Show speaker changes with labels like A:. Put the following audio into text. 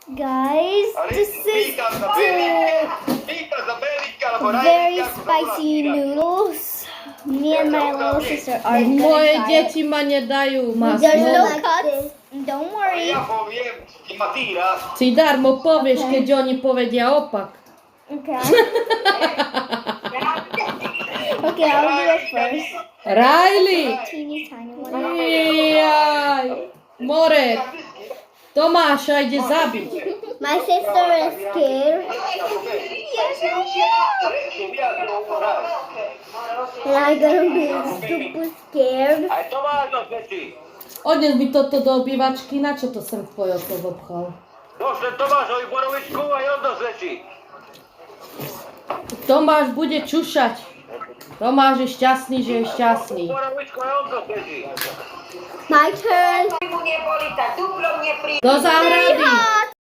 A: Guys, this is very spicy noodles. Me and my little sister are gonna
B: Moje
A: try it.
B: deti ma nie dajú masło.
A: There's no cuts. Don't worry.
B: Si darmo povieš, keď oni povedia opak.
A: Okay. Okay, I'll do it first.
B: Riley!
A: Teeny tiny one.
B: Jaj! More! Tomáša ide zabiť.
A: My sister is scared. And I'm gonna be super scared.
B: Odnes by toto do obývačky, na čo to sem tvoj oco obchal?
C: Pošle Tomášovi borovičku a on do zväčší.
B: Tomáš bude čušať. Tomáš je šťastný, že je šťastný.
C: Borovičku a on do zväčší.
A: My turn.
B: Do záhrady!
A: Hot.